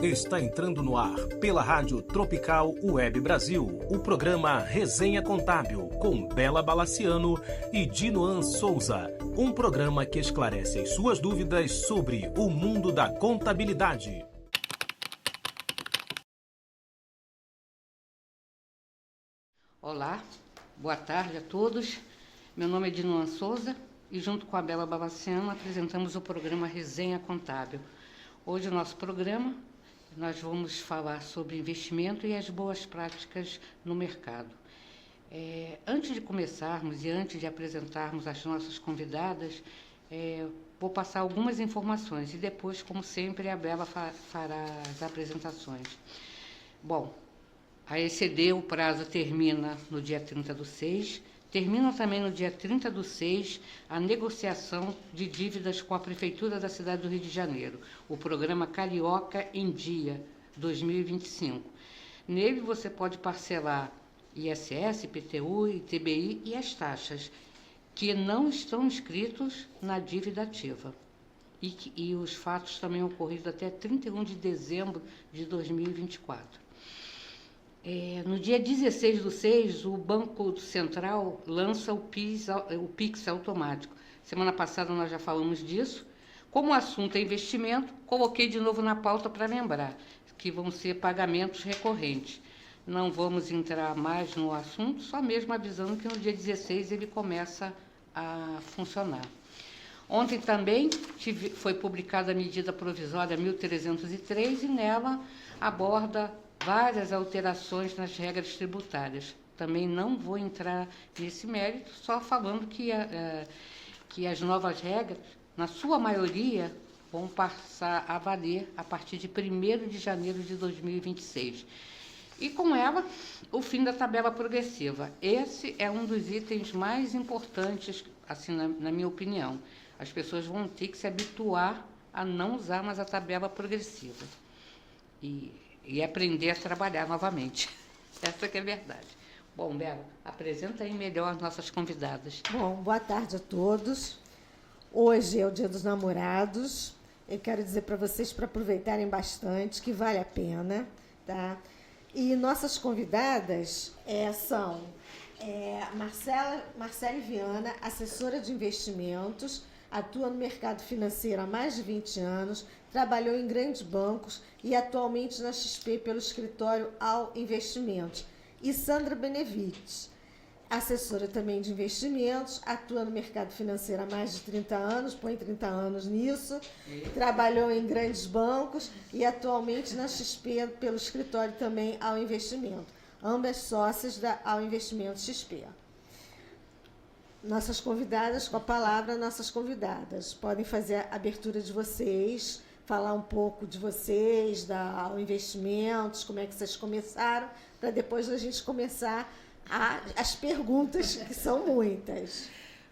Está entrando no ar, pela Rádio Tropical Web Brasil, o programa Resenha Contábil, com Bela Balaciano e Dinoan Souza. Um programa que esclarece as suas dúvidas sobre o mundo da contabilidade. Olá, boa tarde a todos. Meu nome é Dinoan Souza e junto com a Bela Balaciano apresentamos o programa Resenha Contábil. Hoje o nosso programa nós vamos falar sobre investimento e as boas práticas no mercado. Antes de começarmos e antes de apresentarmos as nossas convidadas, vou passar algumas informações e depois, como sempre, a Bela fará as apresentações. Bom, a ECD, o prazo termina no dia 30/6. Termina também no dia 30/6 a negociação de dívidas com a Prefeitura da cidade do Rio de Janeiro, o programa Carioca em Dia 2025. Nele você pode parcelar ISS, IPTU, ITBI e as taxas que não estão inscritos na dívida ativa. E os fatos também ocorridos até 31 de dezembro de 2024. No dia 16/6, o Banco Central lança o PIX automático. Semana passada nós já falamos disso. Como o assunto é investimento, coloquei de novo na pauta para lembrar que vão ser pagamentos recorrentes. Não vamos entrar mais no assunto, só mesmo avisando que no dia 16 ele começa a funcionar. Ontem também foi publicada a medida provisória 1303 e nela aborda várias alterações nas regras tributárias. Também não vou entrar nesse mérito, só falando que as novas regras, na sua maioria, vão passar a valer a partir de 1º de janeiro de 2026. E com ela, o fim da tabela progressiva. Esse é um dos itens mais importantes, assim, na minha opinião. As pessoas vão ter que se habituar a não usar mais a tabela progressiva. E aprender a trabalhar novamente. Essa que é a verdade. Bom, Bela, apresenta aí melhor as nossas convidadas. Bom, boa tarde a todos. Hoje é o Dia dos Namorados. Eu quero dizer para vocês para aproveitarem bastante, que vale a pena, tá? E nossas convidadas são Marcele Viana, assessora de investimentos, atua no mercado financeiro há mais de 20 anos, trabalhou em grandes bancos e atualmente na XP pelo escritório All Investimentos. E Sandra Benevides, assessora também de investimentos, atua no mercado financeiro há mais de 30 anos, põe 30 anos nisso, trabalhou em grandes bancos e atualmente na XP pelo escritório também All Investimento. Ambas sócias da All Investimento XP. Nossas convidadas, com a palavra, nossas convidadas. Podem fazer a abertura de vocês, falar um pouco de vocês, da Investimentos, como é que vocês começaram, para depois a gente começar as perguntas, que são muitas.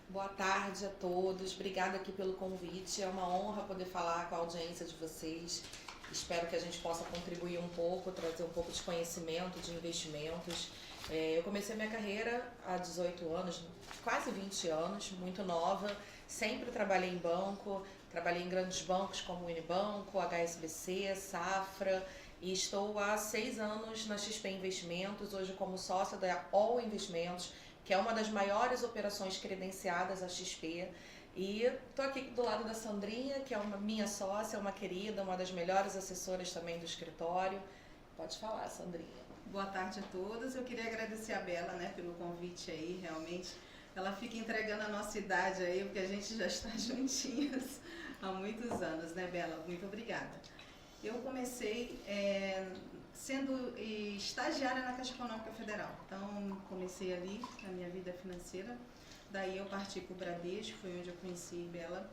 Boa tarde a todos, obrigada aqui pelo convite, é uma honra poder falar com a audiência de vocês. Espero que a gente possa contribuir um pouco, trazer um pouco de conhecimento de investimentos. Eu comecei minha carreira há 18 anos, quase 20 anos, muito nova. Sempre trabalhei em banco, trabalhei em grandes bancos como Unibanco, HSBC, Safra, e estou há 6 anos na XP Investimentos, hoje como sócia da All Investimentos, que é uma das maiores operações credenciadas à XP. E estou aqui do lado da Sandrinha, que é uma minha sócia, uma querida, uma das melhores assessoras também do escritório. Pode falar, Sandrinha. Boa tarde a todas. Eu queria agradecer a Bela, pelo convite aí, realmente. Ela fica entregando a nossa idade aí, porque a gente já está juntinhas há muitos anos, né, Bela? Muito obrigada. Eu comecei sendo estagiária na Caixa Econômica Federal. Então, comecei ali na minha vida financeira. Daí eu parti para o Bradesco, foi onde eu conheci Bela.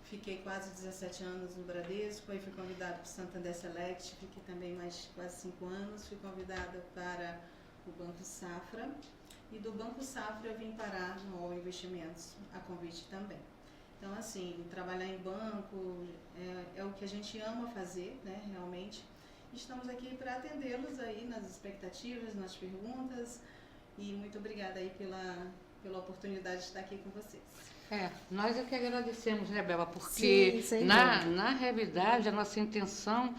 Fiquei quase 17 anos no Bradesco, aí fui convidada para o Santander Select, fiquei também mais quase 5 anos. Fui convidada para o Banco Safra e do Banco Safra eu vim parar no All Investimentos, a convite também. Então, assim, trabalhar em banco é o que a gente ama fazer, né, realmente. Estamos aqui para atendê-los aí nas expectativas, nas perguntas e muito obrigada aí pela oportunidade de estar aqui com vocês. Nós é que agradecemos, né, Bela? Porque, Sim, na realidade, a nossa intenção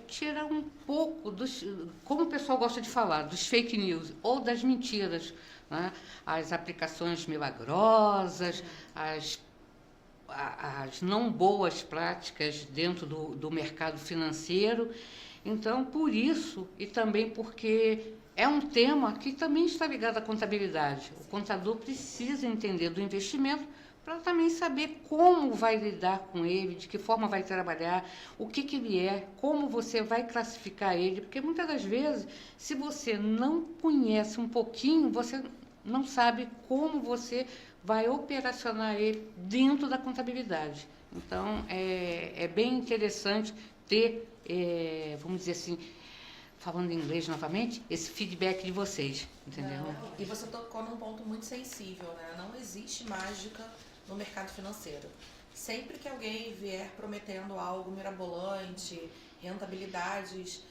tira um pouco, como o pessoal gosta de falar, dos fake news ou das mentiras, né? As aplicações milagrosas, as não boas práticas dentro do mercado financeiro. Então, por isso, e também porque é um tema que também está ligado à contabilidade. O contador precisa entender do investimento para também saber como vai lidar com ele, de que forma vai trabalhar, o que ele é, como você vai classificar ele, porque muitas das vezes, se você não conhece um pouquinho, você não sabe como você vai operacionar ele dentro da contabilidade. Então, é bem interessante ter, vamos dizer assim, falando em inglês novamente, esse feedback de vocês, entendeu? E você tocou num ponto muito sensível, né? Não existe mágica no mercado financeiro. Sempre que alguém vier prometendo algo mirabolante, rentabilidades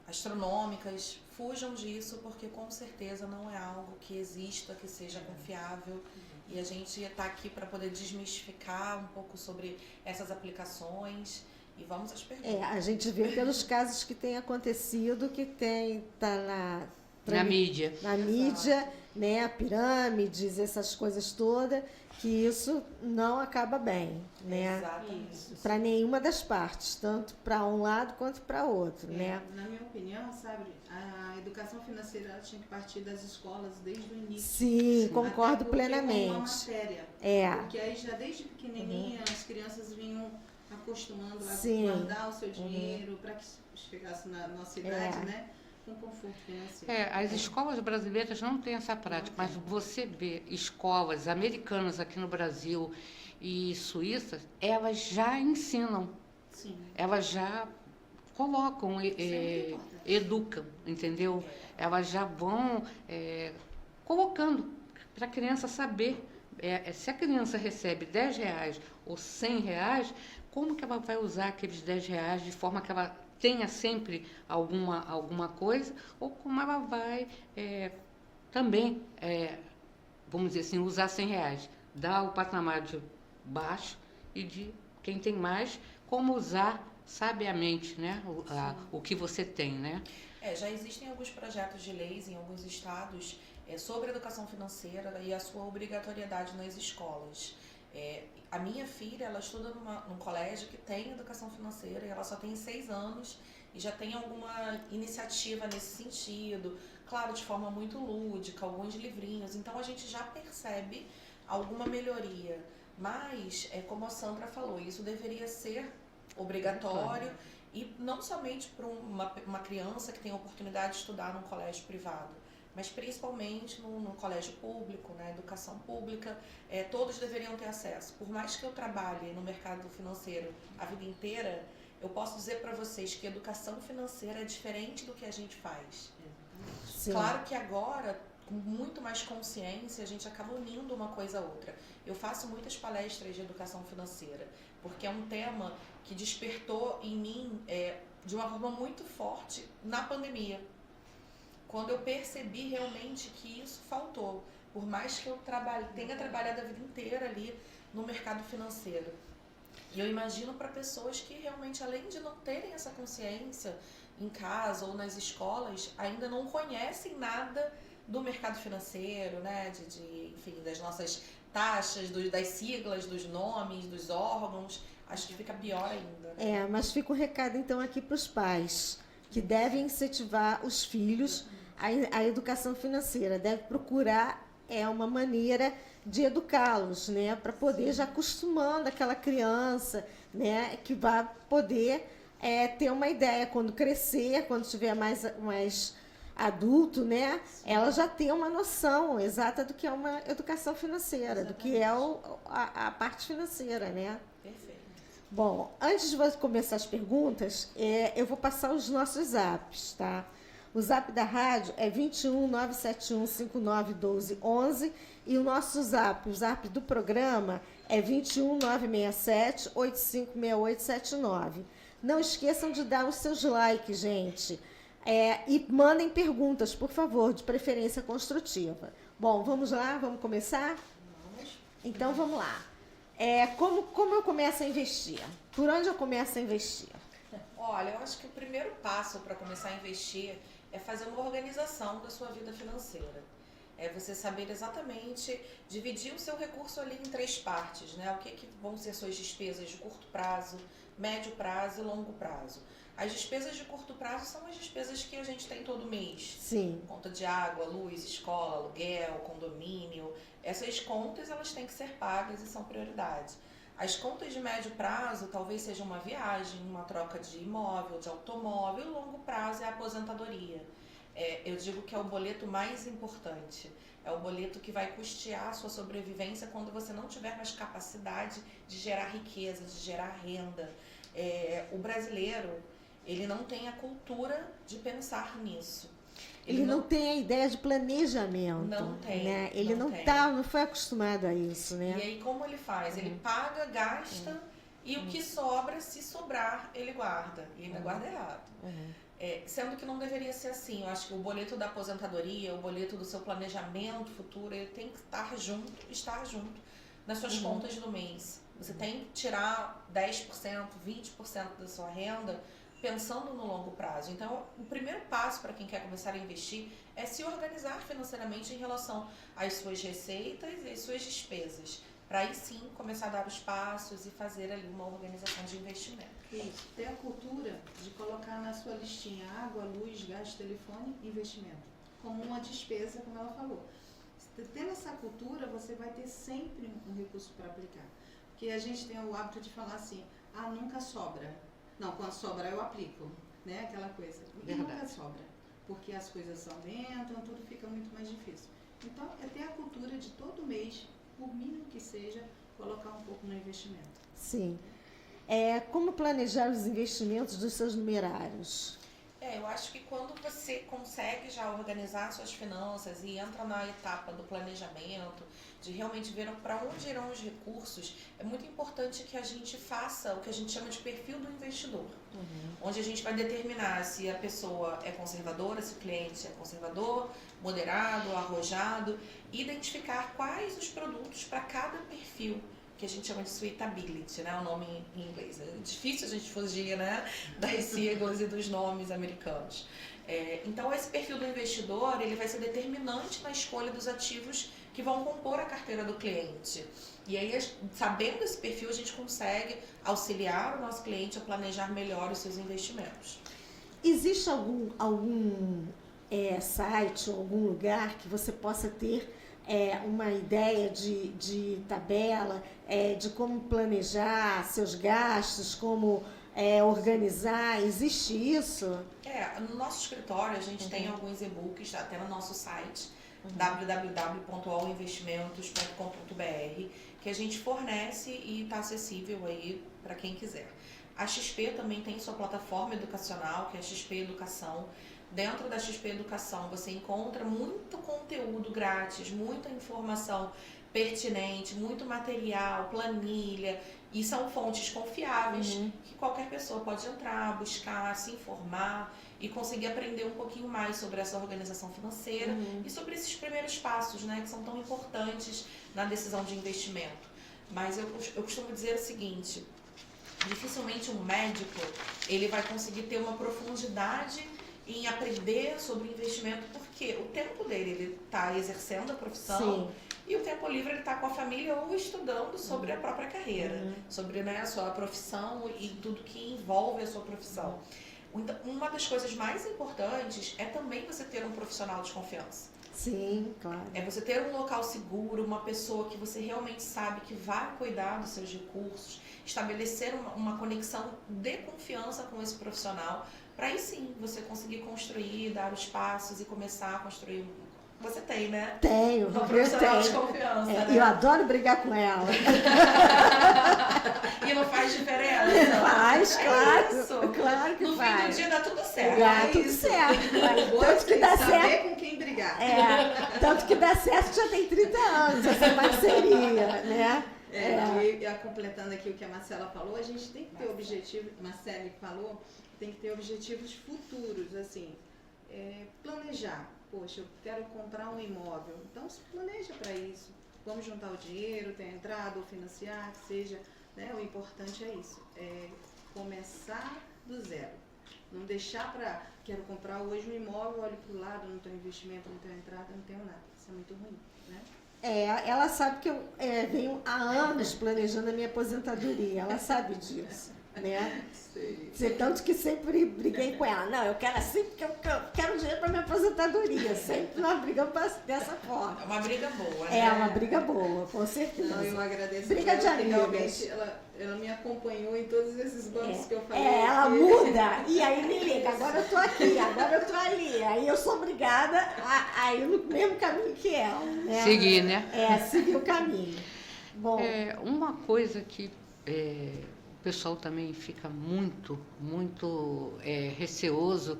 astronômicas, fujam disso, porque com certeza não é algo que exista, que seja confiável. E a gente está aqui para poder desmistificar um pouco sobre essas aplicações. E vamos às perguntas. A gente vê pelos casos que tem acontecido, que tá na mídia. Na mídia, né, pirâmides, essas coisas todas, que isso não acaba bem, né? Exatamente. Para nenhuma das partes, tanto para um lado quanto para outro, né? Na minha opinião, sabe, a educação financeira ela tinha que partir das escolas desde o início. Sim, concordo plenamente. Uma matéria. Porque aí já desde pequenininha as crianças vinham acostumando a guardar o seu dinheiro para que chegasse na nossa idade, né? Com conforto financeiro. As escolas brasileiras não têm essa prática, mas você vê escolas americanas aqui no Brasil e suíças, elas já ensinam. Sim. Elas já colocam, educam, entendeu? Elas já vão colocando para a criança saber. Se a criança recebe R$10 ou R$100, como que ela vai usar aqueles R$10 de forma que ela tenha sempre alguma coisa, ou como ela vai também, vamos dizer assim, usar R$100, dar o patamar de baixo e de quem tem mais, como usar sabiamente, né, o que você tem, né? Já existem alguns projetos de leis em alguns estados sobre educação financeira e a sua obrigatoriedade nas escolas. A minha filha, ela estuda num colégio que tem educação financeira e ela só tem 6 anos e já tem alguma iniciativa nesse sentido, claro, de forma muito lúdica, alguns livrinhos, então a gente já percebe alguma melhoria, mas, como a Sandra falou, isso deveria ser obrigatório e não somente para uma criança que tem a oportunidade de estudar num colégio privado, mas principalmente no colégio público, na educação pública, todos deveriam ter acesso. Por mais que eu trabalhe no mercado financeiro a vida inteira, eu posso dizer para vocês que educação financeira é diferente do que a gente faz. Sim. Claro que agora, com muito mais consciência, a gente acaba unindo uma coisa a outra. Eu faço muitas palestras de educação financeira, porque é um tema que despertou em mim de uma forma muito forte na pandemia. Quando eu percebi realmente que isso faltou, por mais que eu tenha trabalhado a vida inteira ali no mercado financeiro. E eu imagino para pessoas que realmente, além de não terem essa consciência em casa ou nas escolas, ainda não conhecem nada do mercado financeiro, né? Enfim, das nossas taxas, das siglas, dos nomes, dos órgãos. Acho que fica pior ainda. Né? Mas fica o recado então aqui para os pais, que devem incentivar os filhos a educação financeira, deve procurar uma maneira de educá-los, né, para poder já acostumando aquela criança, né, que vai poder ter uma ideia quando crescer, quando estiver mais adulto, né, ela já tem uma noção exata do que é uma educação financeira, exatamente, do que é a parte financeira, né? Perfeito. Bom, antes de você começar as perguntas, eu vou passar os nossos zaps, tá? O zap da rádio é 21 971 59 12 11 e o nosso zap, o zap do programa é 21 967 856879. Não esqueçam de dar os seus likes, gente. E mandem perguntas, por favor, de preferência construtiva. Bom, vamos lá? Vamos começar? Vamos. Então, vamos lá. Como eu começo a investir? Por onde eu começo a investir? Olha, eu acho que o primeiro passo para começar a investir é fazer uma organização da sua vida financeira. É você saber exatamente dividir o seu recurso ali em 3 partes, né? O que vão ser suas despesas de curto prazo, médio prazo e longo prazo. As despesas de curto prazo são as despesas que a gente tem todo mês. Sim. Conta de água, luz, escola, aluguel, condomínio. Essas contas, elas têm que ser pagas e são prioridade. As contas de médio prazo talvez seja uma viagem, uma troca de imóvel, de automóvel. E longo prazo é a aposentadoria. Eu digo que é o boleto mais importante. É o boleto que vai custear a sua sobrevivência quando você não tiver mais capacidade de gerar riqueza, de gerar renda. O brasileiro, ele não tem a cultura de pensar nisso. Ele não tem a ideia de planejamento. Não tem. Né? Ele não foi acostumado a isso, né? E aí, como ele faz? Ele paga, gasta e o que sobra, se sobrar, ele guarda. E ainda guarda errado. Sendo que não deveria ser assim. Eu acho que o boleto da aposentadoria, o boleto do seu planejamento futuro, ele tem que estar junto nas suas contas do mês. Você tem que tirar 10%, 20% da sua renda pensando no longo prazo. Então, o primeiro passo para quem quer começar a investir é se organizar financeiramente em relação às suas receitas e às suas despesas. Para aí sim começar a dar os passos e fazer ali uma organização de investimento. Isso. Ter a cultura de colocar na sua listinha água, luz, gás, telefone, investimento. Como uma despesa, como ela falou. Tendo essa cultura, você vai ter sempre um recurso para aplicar. Porque a gente tem o hábito de falar assim, nunca sobra. Não, quando sobra eu aplico, né? Aquela coisa. E nunca sobra. Porque as coisas aumentam, tudo fica muito mais difícil. Então, é ter a cultura de todo mês, por mínimo que seja, colocar um pouco no investimento. Sim. Como planejar os investimentos dos seus numerários? Eu acho que quando você consegue já organizar suas finanças e entra na etapa do planejamento, de realmente ver para onde irão os recursos, é muito importante que a gente faça o que a gente chama de perfil do investidor. Onde a gente vai determinar se a pessoa é conservadora, se o cliente é conservador, moderado, arrojado, e identificar quais os produtos para cada perfil, que a gente chama de suitability, né? O nome em inglês. É difícil a gente fugir, né? Das siglas e dos nomes americanos. Então, esse perfil do investidor, ele vai ser determinante na escolha dos ativos que vão compor a carteira do cliente. E aí, sabendo esse perfil, a gente consegue auxiliar o nosso cliente a planejar melhor os seus investimentos. Existe algum site ou algum lugar que você possa ter uma ideia de tabela, de como planejar seus gastos, como organizar? Existe isso? No nosso escritório a gente tem alguns e-books, até no nosso site, www.allinvestimentos.com.br, que a gente fornece e está acessível aí para quem quiser. A XP também tem sua plataforma educacional, que é a XP Educação. Dentro da XP Educação você encontra muito conteúdo grátis, muita informação pertinente, muito material, planilha, e são fontes confiáveis que qualquer pessoa pode entrar, buscar, se informar e conseguir aprender um pouquinho mais sobre essa organização financeira e sobre esses primeiros passos, né, que são tão importantes na decisão de investimento. Mas eu costumo dizer o seguinte, dificilmente um médico ele vai conseguir ter uma profundidade em aprender sobre investimento, porque o tempo dele, ele está exercendo a profissão. Sim. E o tempo livre ele está com a família ou estudando sobre a própria carreira, sobre, né, a sua profissão e tudo que envolve a sua profissão. Uma das coisas mais importantes é também você ter um profissional de confiança. Sim, claro. É você ter um local seguro, uma pessoa que você realmente sabe que vai cuidar dos seus recursos, estabelecer uma conexão de confiança com esse profissional, para aí sim você conseguir construir, dar os passos e começar a construir. Você tem, né? Tenho, uma profissional de confiança, né? Eu adoro brigar com ela. E não faz diferença? Faz, claro. Isso. Claro que no faz. No fim do dia dá tudo certo. Dá tudo certo. Tanto que dá saber com quem brigar. Tanto que dá certo já tem 30 anos essa parceria, né? E completando aqui o que a Marcela falou, a gente tem que ter objetivo, Marcela falou, tem que ter objetivos futuros, assim, planejar. Poxa, eu quero comprar um imóvel, então se planeja para isso. Vamos juntar o dinheiro, ter entrada ou financiar, que seja, né? O importante é isso, começar do zero. Não deixar para, quero comprar hoje um imóvel, olho para o lado, não tenho investimento, não tenho entrada, não tenho nada. Isso é muito ruim, né? Ela sabe que eu venho há anos planejando a minha aposentadoria, ela sabe disso, né? Tanto que sempre briguei com ela. Não, eu quero assim porque eu quero dinheiro para minha aposentadoria. Sempre nós brigamos dessa forma. É uma briga boa, né? É uma briga boa, com certeza. Então, eu agradeço. Briga de amigas. Realmente, ela me acompanhou em todos esses bancos que eu falei. Ela muda e aí me liga. Agora eu tô aqui, agora eu tô ali. Aí eu sou obrigada a ir no mesmo caminho que ela. Né? Seguir, né? Seguir o caminho. Bom. Uma coisa que o pessoal também fica muito receoso.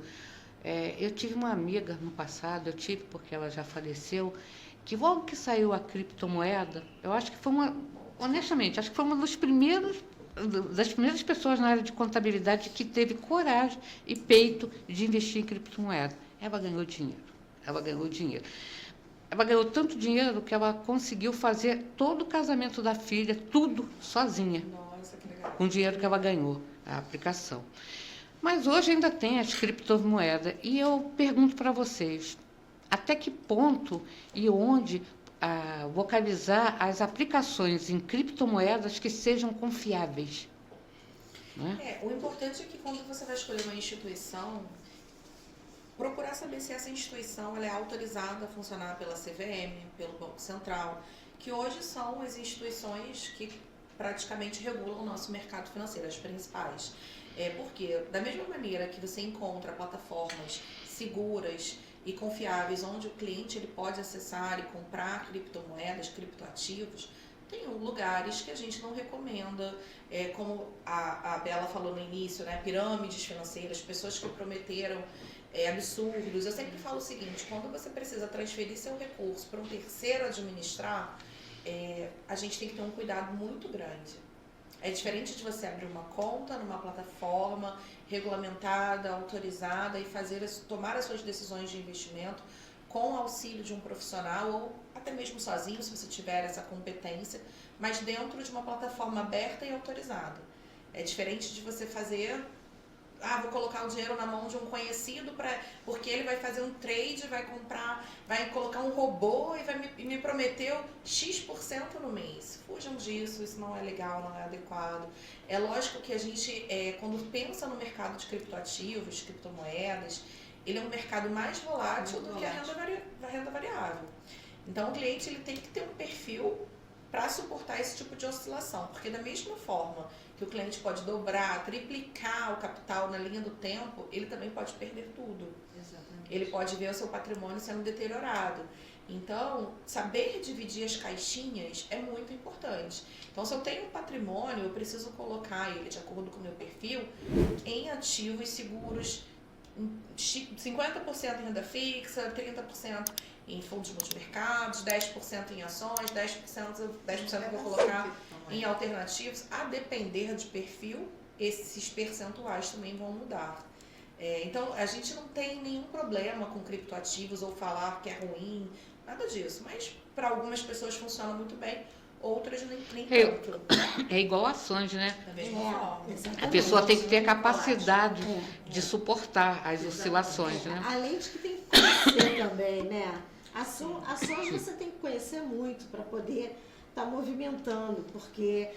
Eu tive uma amiga no passado, porque ela já faleceu, que logo que saiu a criptomoeda, eu acho que foi honestamente, acho que foi uma das primeiras pessoas na área de contabilidade que teve coragem e peito de investir em criptomoeda. Ela ganhou dinheiro. Ela ganhou tanto dinheiro que ela conseguiu fazer todo o casamento da filha, tudo sozinha. Nossa, que legal. Com o dinheiro que ela ganhou, a aplicação. Mas hoje ainda tem as criptomoedas. E eu pergunto para vocês, até que ponto e onde localizar as aplicações em criptomoedas que sejam confiáveis? Né? O importante é que quando você vai escolher uma instituição, procurar saber se essa instituição ela é autorizada a funcionar pela CVM, pelo Banco Central, que hoje são as instituições que praticamente regulam o nosso mercado financeiro, as principais. Porque, da mesma maneira que você encontra plataformas seguras e confiáveis, onde o cliente ele pode acessar e comprar criptomoedas, criptoativos, tem lugares que a gente não recomenda, como a Bela falou no início, né, pirâmides financeiras, pessoas que prometeram absurdos. Eu sempre falo o seguinte, quando você precisa transferir seu recurso para um terceiro administrar, a gente tem que ter um cuidado muito grande. É diferente de você abrir uma conta numa plataforma regulamentada, autorizada e tomar as suas decisões de investimento com o auxílio de um profissional ou até mesmo sozinho, se você tiver essa competência, mas dentro de uma plataforma aberta e autorizada. É diferente de você fazer... vou colocar o dinheiro na mão de um conhecido porque ele vai fazer um trade, vai colocar um robô e me prometeu X% no mês. Fujam disso, isso não é legal, não é adequado. É lógico que a gente, quando pensa no mercado de criptoativos, criptomoedas, ele é um mercado mais volátil do que a renda variável. Então o cliente ele tem que ter um perfil para suportar esse tipo de oscilação, porque da mesma forma que o cliente pode dobrar, triplicar o capital na linha do tempo, ele também pode perder tudo. Exatamente. Ele pode ver o seu patrimônio sendo deteriorado. Então, saber dividir as caixinhas é muito importante. Então, se eu tenho um patrimônio, eu preciso colocar ele, de acordo com o meu perfil, em ativos seguros, 50% em renda fixa, 30% em fundos multimercados, 10% em ações, 10% eu vou colocar em alternativos. A depender de perfil, esses percentuais também vão mudar. Então, a gente não tem nenhum problema com criptoativos ou falar que é ruim, nada disso. Mas para algumas pessoas funciona muito bem, outras nem tanto. É igual ações, né? Da mesma forma. A pessoa tem que ter a capacidade de suportar as oscilações, né? Além de que tem que conhecer também, né? Ações você tem que conhecer muito para poder estar movimentando, porque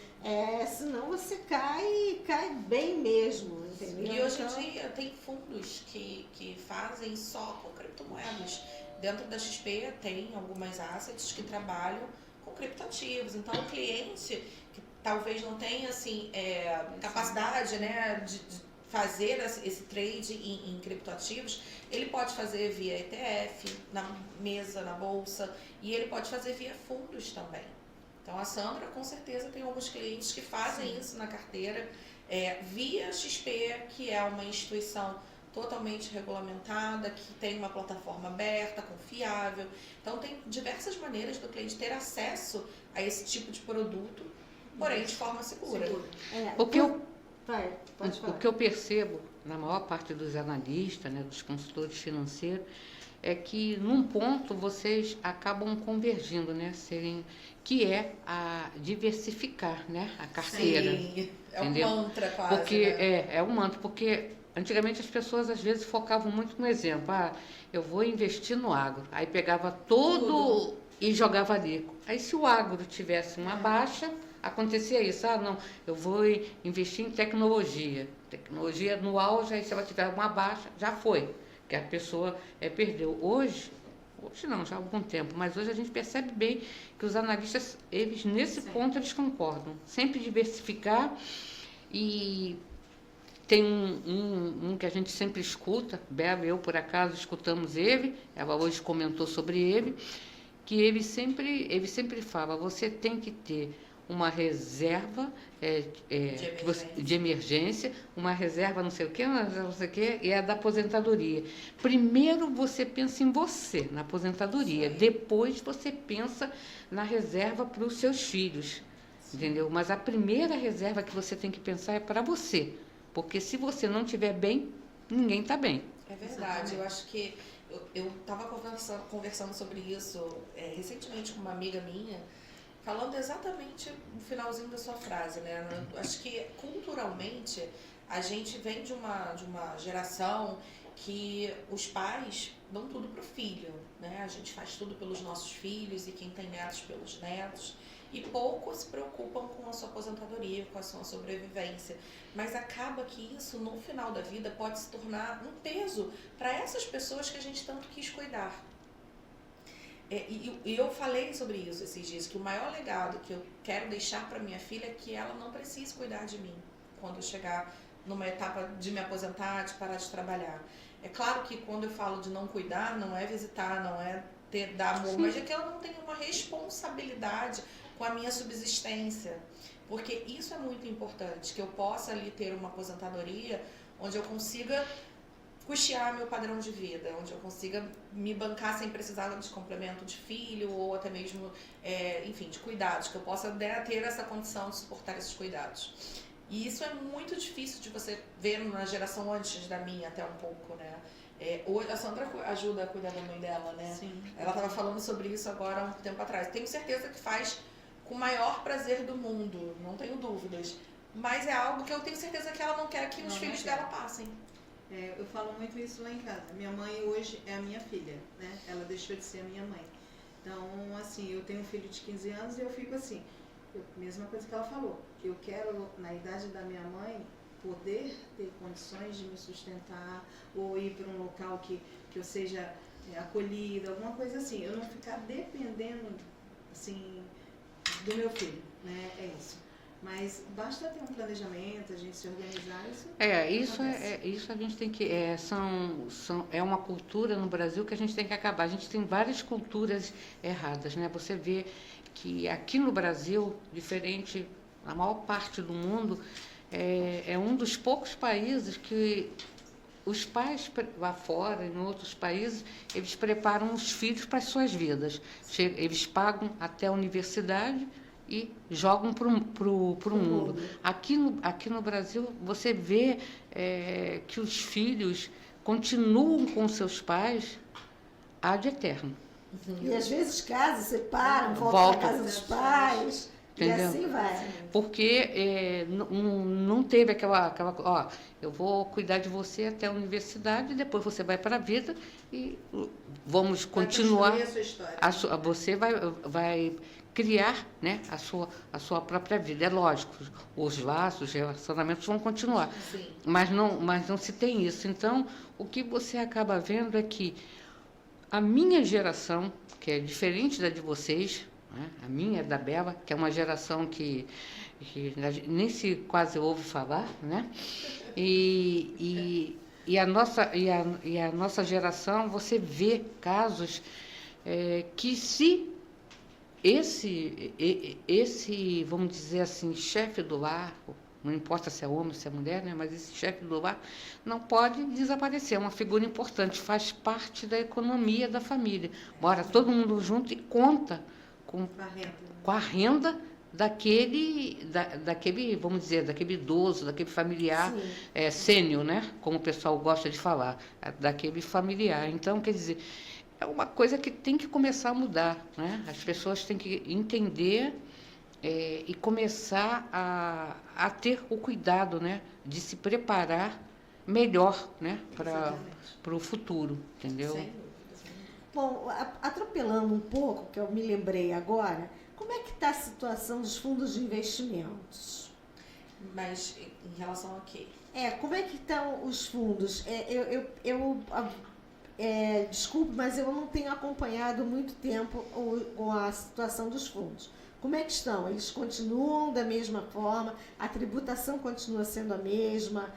senão você cai bem mesmo, entendeu? E hoje em dia tem fundos que fazem só com criptomoedas. Dentro da XP tem algumas assets que trabalham com criptoativos. Então o cliente que talvez não tenha assim, capacidade, né, de fazer esse trade em criptoativos, ele pode fazer via ETF, na mesa, na bolsa, e ele pode fazer via fundos também. Então a Sandra com certeza tem alguns clientes que fazem isso na carteira, via XP, que é uma instituição totalmente regulamentada, que tem uma plataforma aberta, confiável. Então tem diversas maneiras do cliente ter acesso a esse tipo de produto, porém de forma segura. O que eu percebo na maior parte dos analistas, né, dos consultores financeiros, é que num ponto vocês acabam convergindo, né? Que é a diversificar, né? A carteira. Sim, é entendeu? um mantra quase, Porque né? é um mantra, porque antigamente as pessoas às vezes focavam muito no exemplo. Eu vou investir no agro. Aí pegava todo e jogava ali. Aí se o agro tivesse uma baixa, acontecia isso. Não, eu vou investir em tecnologia. Tecnologia no auge, aí se ela tiver uma baixa, já foi. Que a pessoa perdeu. Hoje não, já há algum tempo, mas hoje a gente percebe bem que os analistas, eles nesse ponto, eles concordam. Sempre diversificar. E tem um que a gente sempre escuta, Bela e eu, por acaso, escutamos ele, ela hoje comentou sobre ele, que ele sempre fala, você tem que ter uma reserva de emergência, uma reserva não sei o quê, e a da aposentadoria. Primeiro você pensa em você, na aposentadoria, depois você pensa na reserva para os seus filhos, entendeu? Mas a primeira reserva que você tem que pensar é para você, porque se você não estiver bem, ninguém está bem. É verdade, eu acho que eu estava conversando sobre isso recentemente com uma amiga minha, falando exatamente no finalzinho da sua frase, né? Eu acho que culturalmente a gente vem de uma geração que os pais dão tudo pro filho, né? A gente faz tudo pelos nossos filhos e quem tem netos pelos netos. E poucos se preocupam com a sua aposentadoria, com a sua sobrevivência. Mas acaba que isso, no final da vida, pode se tornar um peso para essas pessoas que a gente tanto quis cuidar. E eu falei sobre isso esses dias, que o maior legado que eu quero deixar para minha filha é que ela não precise cuidar de mim quando eu chegar numa etapa de me aposentar, de parar de trabalhar. É claro que quando eu falo de não cuidar, não é visitar, não é dar amor, mas é que ela não tem uma responsabilidade com a minha subsistência, porque isso é muito importante, que eu possa ali ter uma aposentadoria onde eu consiga custear meu padrão de vida, onde eu consiga me bancar sem precisar de complemento de filho ou até mesmo, enfim, de cuidados, que eu possa ter essa condição de suportar esses cuidados. E isso é muito difícil de você ver na geração antes da minha até um pouco, né? Hoje a Sandra ajuda a cuidar da mãe dela, né? Sim. Ela estava falando sobre isso agora há um tempo atrás. Tenho certeza que faz com o maior prazer do mundo, não tenho dúvidas. Mas é algo que eu tenho certeza que ela não quer que os filhos dela passem. Eu falo muito isso lá em casa. Minha mãe hoje é a minha filha, né? Ela deixou de ser a minha mãe. Então, assim, eu tenho um filho de 15 anos e eu fico assim, mesma coisa que ela falou. Eu quero, na idade da minha mãe, poder ter condições de me sustentar ou ir para um local que eu seja acolhida, alguma coisa assim. Eu não ficar dependendo, assim, do meu filho, né? É isso. Mas basta ter um planejamento, a gente se organizar. Isso a gente tem que... É uma cultura no Brasil que a gente tem que acabar. A gente tem várias culturas erradas, né? Você vê que aqui no Brasil, diferente da maior parte do mundo, é um dos poucos países que os pais lá fora, em outros países, eles preparam os filhos para as suas vidas. Eles pagam até a universidade e jogam para o mundo. Aqui no Brasil, você vê que os filhos continuam com seus pais ad eterno. E às vezes casam, separam, voltam para a casa dos pais. Entendeu? E assim vai. Porque não teve aquela eu vou cuidar de você até a universidade, depois você vai para a vida e vamos continuar. A sua história. Você vai criar, né, a sua própria vida. É lógico, os laços, os relacionamentos vão continuar. Sim. Mas não se tem isso. Então, o que você acaba vendo é que a minha geração, que é diferente da de vocês, né, a minha, da Bela, que é uma geração que nem se quase ouve falar, né? E a nossa geração, você vê casos que se esse, vamos dizer assim, chefe do lar, não importa se é homem ou se é mulher, né, mas esse chefe do lar não pode desaparecer, é uma figura importante, faz parte da economia da família. Bora todo mundo junto e conta com a renda daquele, vamos dizer, daquele idoso, daquele familiar sênior, né? Como o pessoal gosta de falar, daquele familiar. Então, quer dizer, é uma coisa que tem que começar a mudar, né? As pessoas têm que entender e começar a ter o cuidado, né? De se preparar melhor, né? Para o futuro, entendeu? Sem dúvida. Bom, atropelando um pouco, que eu me lembrei agora, como é que está a situação dos fundos de investimentos? Mas em relação a quê? Como é que estão os fundos? Desculpe, mas eu não tenho acompanhado muito tempo a situação dos fundos. Como é que estão? Eles continuam da mesma forma? A tributação continua sendo a mesma?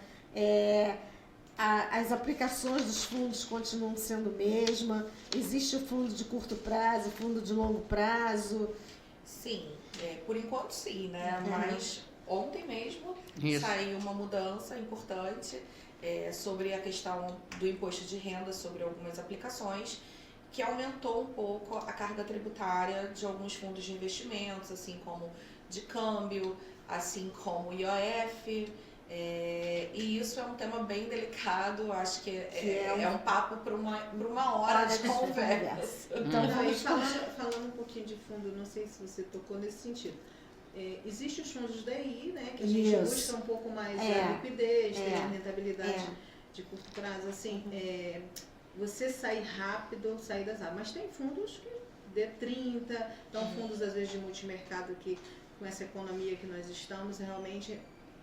As aplicações dos fundos continuam sendo a mesma? Existe o fundo de curto prazo, o fundo de longo prazo? Sim, por enquanto sim, né? Mas ontem mesmo saiu uma mudança importante sobre a questão do imposto de renda sobre algumas aplicações, que aumentou um pouco a carga tributária de alguns fundos de investimentos, assim como de câmbio, assim como IOF. E isso é um tema bem delicado, acho que é um papo para uma hora de conversa. Então, falando um pouquinho de fundo, não sei se você tocou nesse sentido. Existem os fundos DI, né, que a gente busca um pouco mais a liquidez, tem a rentabilidade de curto prazo, assim, você sair rápido, sair das áreas. Mas tem fundos que dê 30, então fundos às vezes de multimercado que com essa economia que nós estamos, realmente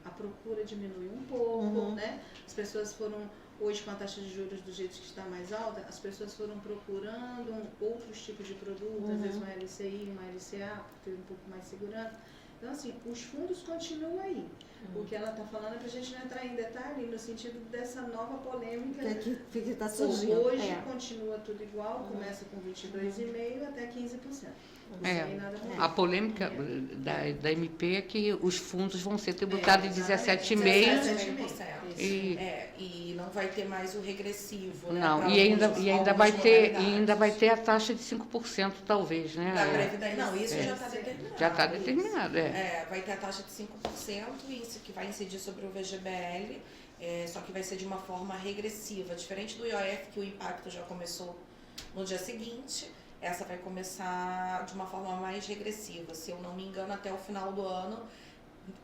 a procura diminuiu um pouco, né? As pessoas foram, hoje com a taxa de juros do jeito que está mais alta, as pessoas foram procurando outros tipos de produtos, às vezes uma LCI, uma LCA, porque tem um pouco mais segurança. Então, assim, os fundos continuam aí. O que ela está falando é para a gente não entrar em detalhe no sentido dessa nova polêmica. Que está surgindo. Hoje continua tudo igual, começa com 22,5% até 15%. A polêmica da MP é que os fundos vão ser tributados em 17,5%. E não vai ter mais o regressivo. Não, né, e ainda vai ter a taxa de 5%, talvez, né? Da Previdência. Não, isso já está determinado. Já está determinado, vai ter a taxa de 5%, isso que vai incidir sobre o VGBL, só que vai ser de uma forma regressiva, diferente do IOF, que o impacto já começou no dia seguinte. Essa vai começar de uma forma mais regressiva. Se eu não me engano, até o final do ano,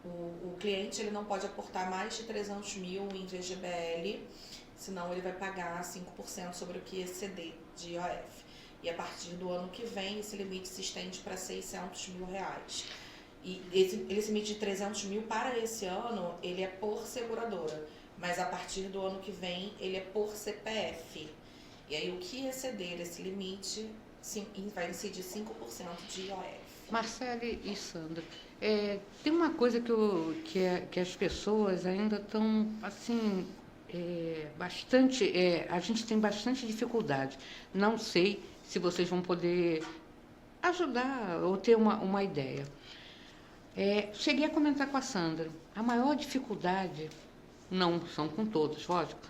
o cliente ele não pode aportar mais de 300 mil em VGBL, senão ele vai pagar 5% sobre o que exceder de IOF. E a partir do ano que vem, esse limite se estende para 600 mil reais. E esse limite de 300 mil para esse ano, ele é por seguradora. Mas a partir do ano que vem, ele é por CPF. E aí, o que exceder esse limite vai incidir 5% de IOF. Marcele e Sandra, tem uma coisa que as pessoas ainda estão, assim, bastante... a gente tem bastante dificuldade. Não sei se vocês vão poder ajudar ou ter uma ideia. Cheguei a comentar com a Sandra. A maior dificuldade, não são com todos, lógico.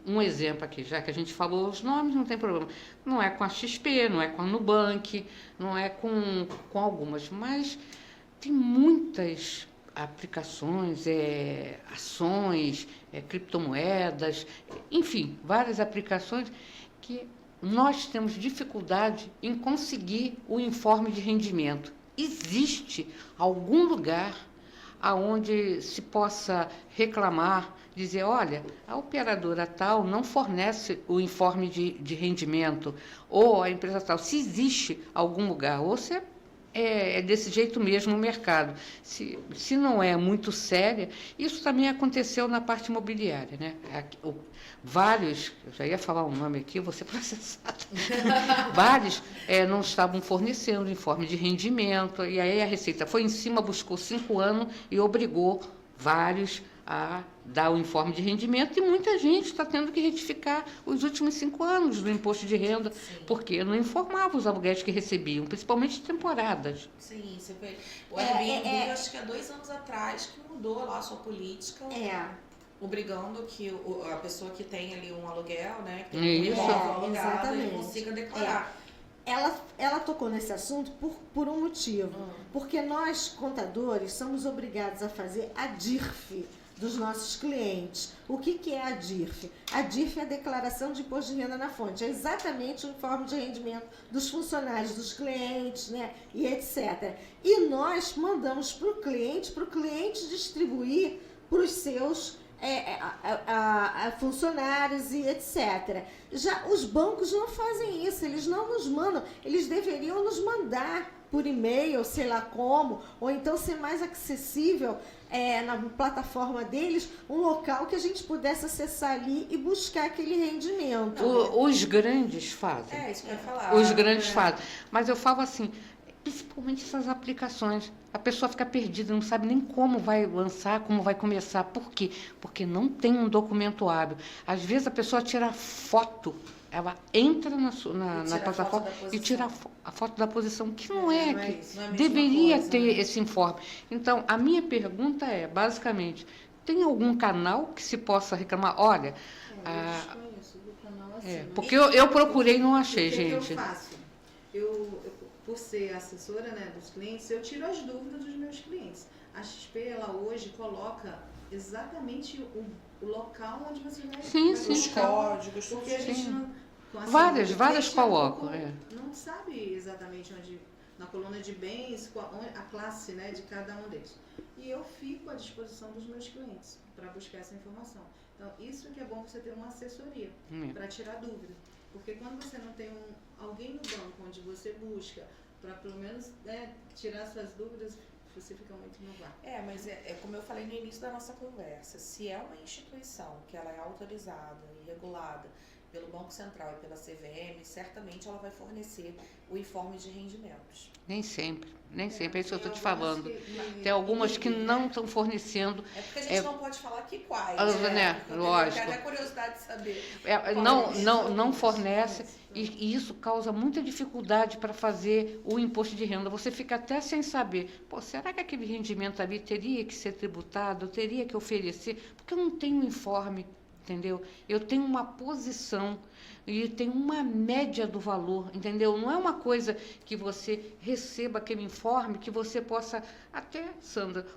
Um exemplo aqui, já que a gente falou os nomes, não tem problema. Não é com a XP, não é com a Nubank, não é com algumas, mas tem muitas aplicações, ações, criptomoedas, enfim, várias aplicações que nós temos dificuldade em conseguir o informe de rendimento. Existe algum lugar aonde se possa reclamar, dizer, olha, a operadora tal não fornece o informe de rendimento, ou a empresa tal, se existe algum lugar, ou se é desse jeito mesmo o mercado. Se não é muito séria, isso também aconteceu na parte imobiliária, né? Vários, eu já ia falar um nome aqui, vou ser processada, vários não estavam fornecendo informe de rendimento, e aí a Receita foi em cima, buscou 5 anos e obrigou vários a dar o informe de rendimento, e muita gente está tendo que retificar os últimos 5 anos do imposto de renda, porque não informava os aluguéis que recebiam, principalmente temporadas. Sim, você vê. O Airbnb, acho que há 2 anos atrás, que mudou lá a sua política, obrigando que a pessoa que tem ali um aluguel, né, que tem um imóvel alugado, ele consiga declarar. ela tocou nesse assunto por um motivo. Porque nós, contadores, somos obrigados a fazer a DIRF dos nossos clientes. O que é a DIRF? A DIRF é a Declaração de Imposto de Renda na Fonte. É exatamente o informe de rendimento dos funcionários, dos clientes, né? E etc. E nós mandamos para o cliente distribuir para os seus funcionários e etc. Já os bancos não fazem isso, eles não nos mandam, eles deveriam nos mandar por e-mail, sei lá como, ou então ser mais acessível na plataforma deles, um local que a gente pudesse acessar ali e buscar aquele rendimento. Os grandes fazem. É, isso que eu ia falar. Os grandes fazem. Mas eu falo assim, principalmente essas aplicações. A pessoa fica perdida, não sabe nem como vai lançar, como vai começar. Por quê? Porque não tem um documento hábil. Às vezes a pessoa tira foto, ela entra na plataforma e tira a foto da posição, que não é deveria ter esse informe. Então, a minha pergunta é, basicamente, tem algum canal que se possa reclamar? Olha, Eu desconheço do canal assim. porque eu procurei e não achei, O que gente. eu faço? Por ser assessora, né, dos clientes, eu tiro as dúvidas dos meus clientes. A XP, ela hoje coloca exatamente o local onde você vai... Sim, vai sim. Os códigos, porque a gente não... Assim, Várias o cliente colocam. não sabe exatamente onde, na coluna de bens, a classe, né, de cada um deles. E eu fico à disposição dos meus clientes para buscar essa informação. Então, isso que é bom você ter uma assessoria para tirar dúvida. Porque quando você não tem alguém no banco onde você busca para pelo menos tirar suas dúvidas, você fica muito no vácuo. Mas é como eu falei no início da nossa conversa, se é uma instituição que ela é autorizada e regulada pelo Banco Central e pela CVM, certamente ela vai fornecer o informe de rendimentos. Nem sempre, é isso que eu estou te falando. Tem algumas que não estão fornecendo. É porque a gente não pode falar que quais, lógico. Eu tenho a curiosidade de saber. Não fornece, e isso causa muita dificuldade para fazer o imposto de renda. Você fica até sem saber, será que aquele rendimento ali teria que ser tributado, teria que oferecer? Porque eu não tenho informe. Entendeu? Eu tenho uma posição e tenho uma média do valor, entendeu? Não é uma coisa que você receba aquele informe que você possa, até, Sandra,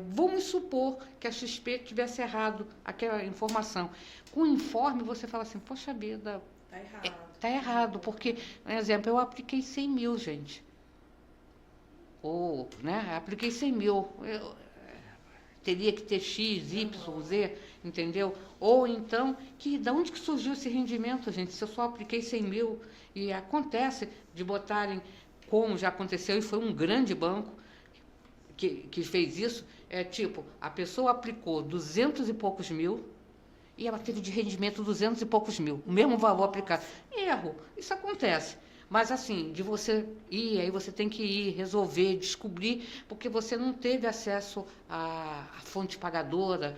vamos supor que a XP tivesse errado aquela informação. Com o informe você fala assim, poxa vida, tá errado, porque, por exemplo, eu apliquei 100 mil, gente. Apliquei 100 mil. Teria que ter X, Y, Z, entendeu? Ou então, de onde que surgiu esse rendimento, gente? Se eu só apliquei 100 mil, e acontece de botarem, como já aconteceu, e foi um grande banco que fez isso, a pessoa aplicou 200 e poucos mil, e ela teve de rendimento 200 e poucos mil, o mesmo valor aplicado. Erro, isso acontece. Mas assim, de você ir, aí você tem que ir, resolver, descobrir, porque você não teve acesso à fonte pagadora,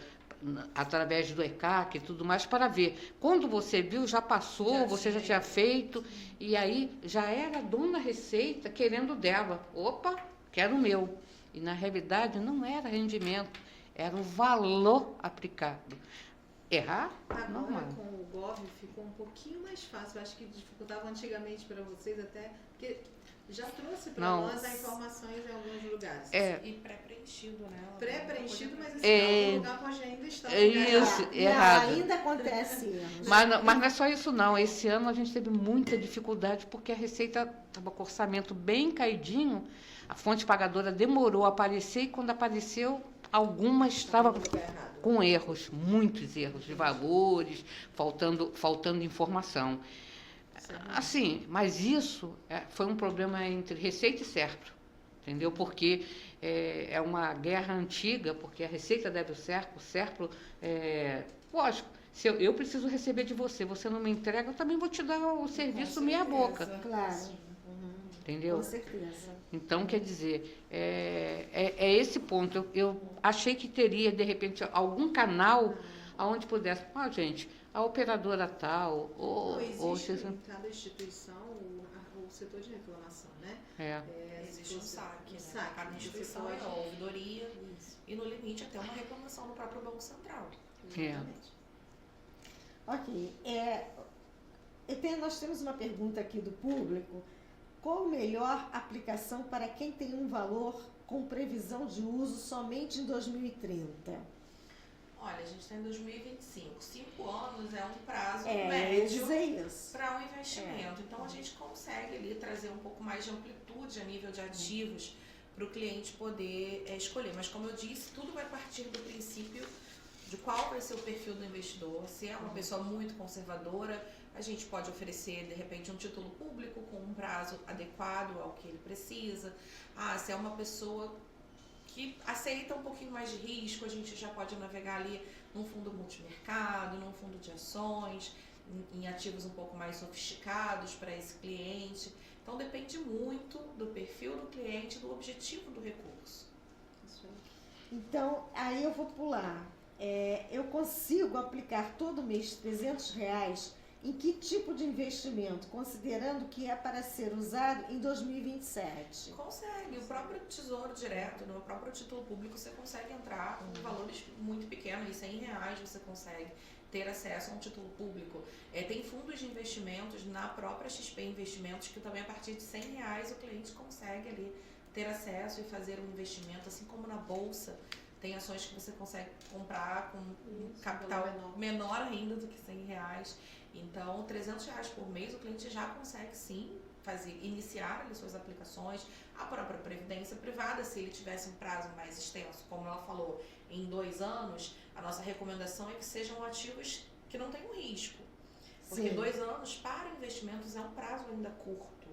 através do ECAC e tudo mais, para ver. Quando você viu, já passou, você já tinha feito, e aí já era dona Receita querendo dela. Opa, quero o meu. E na realidade não era rendimento, era o valor aplicado. Errar? Agora, normal. com o Gov, ficou um pouquinho mais fácil. Eu acho que dificultava antigamente para vocês até, porque já trouxe para nós as informações em alguns lugares. E pré-preenchido, né? Pré-preenchido, mas assim, algum lugar pode ainda estar errado. Errado. Ainda acontece. Mas não é só isso, não. Esse ano a gente teve muita dificuldade, porque a Receita estava com o orçamento bem caidinho, a fonte pagadora demorou a aparecer, e quando apareceu, algumas estavam com erros, muitos erros de valores, faltando informação. Assim, mas isso foi um problema entre Receita e Serpro, entendeu? Porque é uma guerra antiga, porque a Receita deve o Serpro, lógico, se eu preciso receber de você não me entrega, eu também vou te dar o serviço meia boca. Claro. Entendeu? Com certeza. Então, quer dizer, é esse ponto. Eu achei que teria, de repente, algum canal onde pudesse... gente, a operadora tal... Existe em cada instituição o setor de reclamação, né? Existe um saque, né? Cada instituição pode... é uma ouvidoria e, no limite, até uma reclamação no próprio Banco Central. Exatamente. Ok. Nós temos uma pergunta aqui do público. Qual a melhor aplicação para quem tem um valor com previsão de uso somente em 2030? Olha, a gente está em 2025. 5 anos é um prazo Eu ia médio dizer isso. para um investimento. Então, a gente consegue ali trazer um pouco mais de amplitude a nível de ativos para o cliente poder escolher. Mas, como eu disse, tudo vai partir do princípio de qual vai ser o perfil do investidor. Se é uma pessoa muito conservadora, a gente pode oferecer, de repente, um título público com um prazo adequado ao que ele precisa. Se é uma pessoa que aceita um pouquinho mais de risco, a gente já pode navegar ali num fundo multimercado, num fundo de ações, em ativos um pouco mais sofisticados para esse cliente. Então, depende muito do perfil do cliente e do objetivo do recurso. Então, aí eu vou pular. Eu consigo aplicar todo mês R$300 em que tipo de investimento, considerando que é para ser usado em 2027? Consegue. O próprio Tesouro Direto, no próprio título público, você consegue entrar com valores muito pequenos, e R$100 você consegue ter acesso a um título público. Tem fundos de investimentos na própria XP Investimentos, que também a partir de R$100 o cliente consegue ali ter acesso e fazer um investimento, assim como na Bolsa. Tem ações que você consegue comprar com um capital menor ainda do que R$100. Então, R$300 por mês o cliente já consegue sim iniciar ali suas aplicações. A própria previdência privada, se ele tivesse um prazo mais extenso, como ela falou, em 2 anos, a nossa recomendação é que sejam ativos que não tenham risco. Porque 2 anos para investimentos é um prazo ainda curto.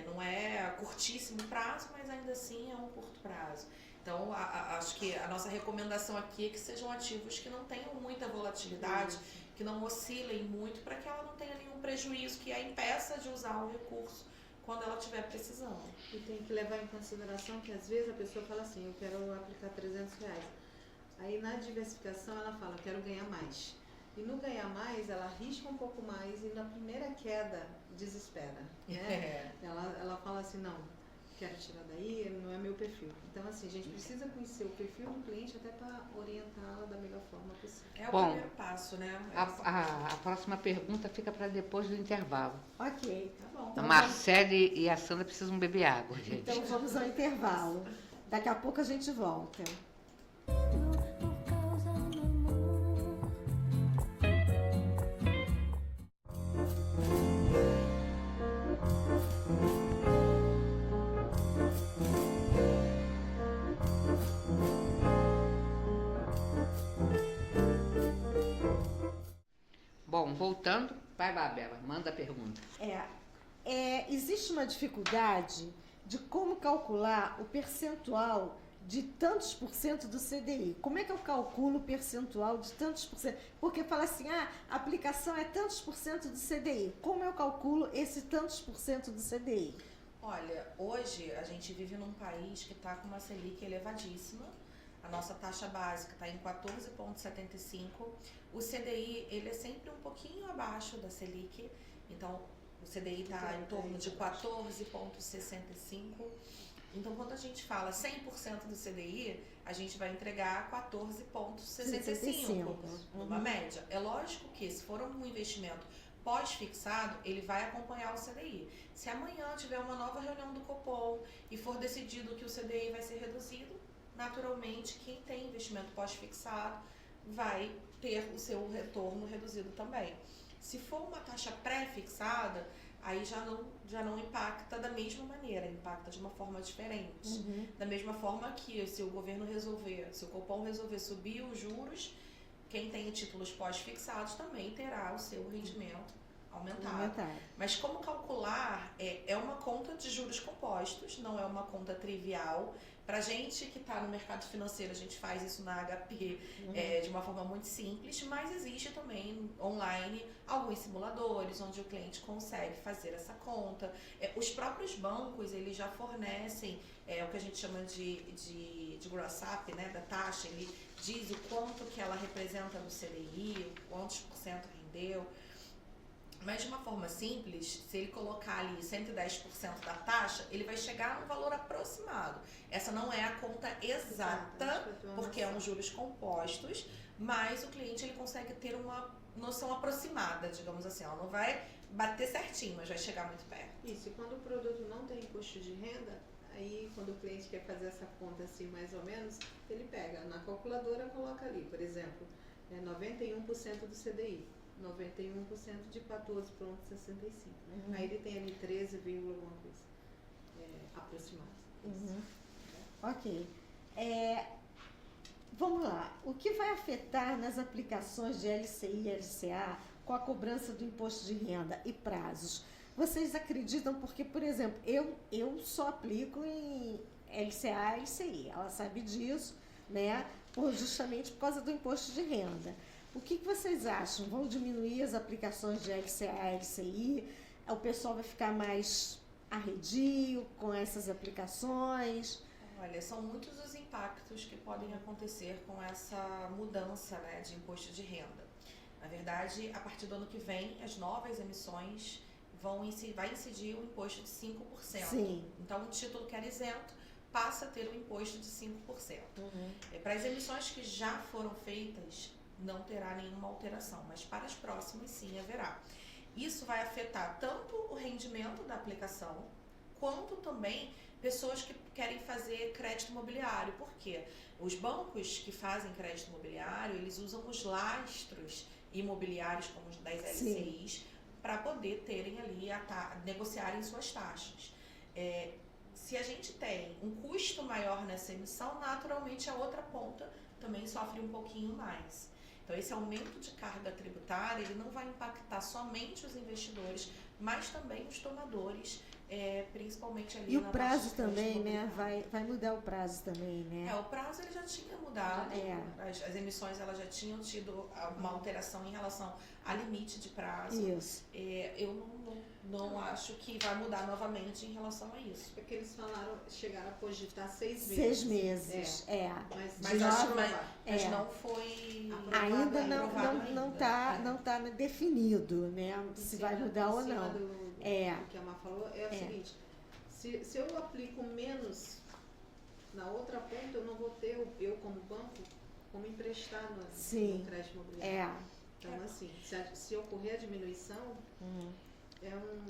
Não é curtíssimo prazo, mas ainda assim é um curto prazo. Então, acho que a nossa recomendação aqui é que sejam ativos que não tenham muita volatilidade, que não oscilem muito, para que ela não tenha nenhum prejuízo que a impeça de usar o recurso quando ela estiver precisando. E tem que levar em consideração que às vezes a pessoa fala assim, eu quero aplicar R$300. Aí na diversificação ela fala, eu quero ganhar mais. E no ganhar mais, ela arrisca um pouco mais e na primeira queda desespera. Né? Ela fala assim, não, quero tirar daí, não é meu perfil. Então, assim, a gente precisa conhecer o perfil do cliente até para orientá-la da melhor forma possível. É o primeiro passo, né? A próxima pergunta fica para depois do intervalo. Ok. Tá bom. A Marcele e a Sandra precisam beber água, gente. Então vamos ao intervalo. Daqui a pouco a gente volta. Bom, voltando, vai lá, Bela, manda a pergunta. Existe uma dificuldade de como calcular o percentual de tantos por cento do CDI. Como é que eu calculo o percentual de tantos por cento? Porque fala assim, a aplicação é tantos por cento do CDI. Como eu calculo esse tantos por cento do CDI? Olha, hoje a gente vive num país que está com uma Selic elevadíssima. A nossa taxa básica está em 14,75. O CDI, ele é sempre um pouquinho abaixo da Selic. Então, o CDI está em torno de 14,65. Então, quando a gente fala 100% do CDI, a gente vai entregar 14,65, numa média. É lógico que, se for um investimento pós-fixado, ele vai acompanhar o CDI. Se amanhã tiver uma nova reunião do Copom e for decidido que o CDI vai ser reduzido, naturalmente, quem tem investimento pós-fixado vai ter o seu retorno reduzido também. Se for uma taxa pré-fixada, aí já não impacta da mesma maneira, impacta de uma forma diferente. Da mesma forma que se o governo resolver, se o Copom resolver subir os juros, quem tem títulos pós-fixados também terá o seu rendimento aumentado. Mas como calcular, é uma conta de juros compostos, não é uma conta trivial. Pra gente que está no mercado financeiro, a gente faz isso na HP de uma forma muito simples, mas existe também online alguns simuladores onde o cliente consegue fazer essa conta. Os próprios bancos, eles já fornecem o que a gente chama de gross up, né, da taxa. Ele diz o quanto que ela representa no CDI, quantos por cento rendeu. Mas de uma forma simples, se ele colocar ali 110% da taxa, ele vai chegar num valor aproximado. Essa não é a conta exata, porque é um juros compostos, mas o cliente ele consegue ter uma noção aproximada, digamos assim. Ela não vai bater certinho, mas vai chegar muito perto. Isso, e quando o produto não tem imposto de renda, aí quando o cliente quer fazer essa conta assim mais ou menos, ele pega na calculadora, coloca ali, por exemplo, 91% do CDI, 91% de 14,65. Aí ele tem ali 13, alguma coisa aproximado. Ok. Vamos lá. O que vai afetar nas aplicações de LCI e LCA com a cobrança do imposto de renda e prazos? Vocês acreditam? Porque, por exemplo, eu só aplico em LCA e LCI. Ela sabe disso, né? Justamente por causa do imposto de renda. O que vocês acham? Vão diminuir as aplicações de LCA e LCI? O pessoal vai ficar mais arredio com essas aplicações? Olha, são muitos os impactos que podem acontecer com essa mudança, né, de imposto de renda. Na verdade, a partir do ano que vem, as novas emissões vai incidir um imposto de 5%. Sim. Então, um título que era isento passa a ter um imposto de 5%. Para as emissões que já foram feitas, não terá nenhuma alteração, mas para as próximas, sim, haverá. Isso vai afetar tanto o rendimento da aplicação, quanto também pessoas que querem fazer crédito imobiliário. Por quê? Os bancos que fazem crédito imobiliário, eles usam os lastros imobiliários, como os das LCIs, para poder terem ali, negociarem suas taxas. Se a gente tem um custo maior nessa emissão, naturalmente a outra ponta também sofre um pouquinho mais. Então, esse aumento de carga tributária, ele não vai impactar somente os investidores, mas também os tomadores, principalmente ali na E o prazo também, né? Vai mudar o prazo também, né? O prazo ele já tinha mudado. As emissões elas já tinham tido uma alteração em relação a limite de prazo. Isso. Eu não acho que vai mudar novamente em relação a isso. Porque eles chegaram a cogitar 6 meses. 6 meses, Mas não foi ainda não tá definido, né? Se vai mudar ou não. O que a Má falou o seguinte, se eu aplico menos na outra ponta, eu não vou ter, eu como banco, como emprestar no crédito imobiliário. Então, assim, se ocorrer a diminuição,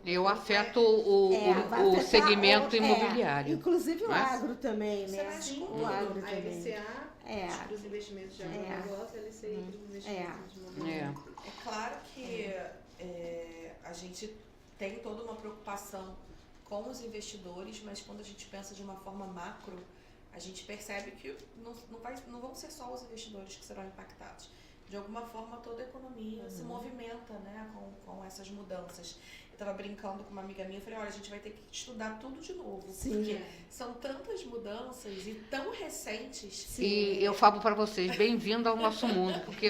eu afeto o segmento imobiliário. Inclusive o agro também, né? Sim, o agro a também. LCA para os investimentos de agronegócio, a LCI para os investimentos de imobiliário. É claro que a gente tem toda uma preocupação com os investidores, mas quando a gente pensa de uma forma macro, a gente percebe que não vão ser só os investidores que serão impactados. De alguma forma, toda a economia se movimenta, né, com essas mudanças. Eu estava brincando com uma amiga minha e falei, olha, a gente vai ter que estudar tudo de novo. Porque são tantas mudanças e tão recentes. E eu falo para vocês, bem-vindo ao nosso mundo, porque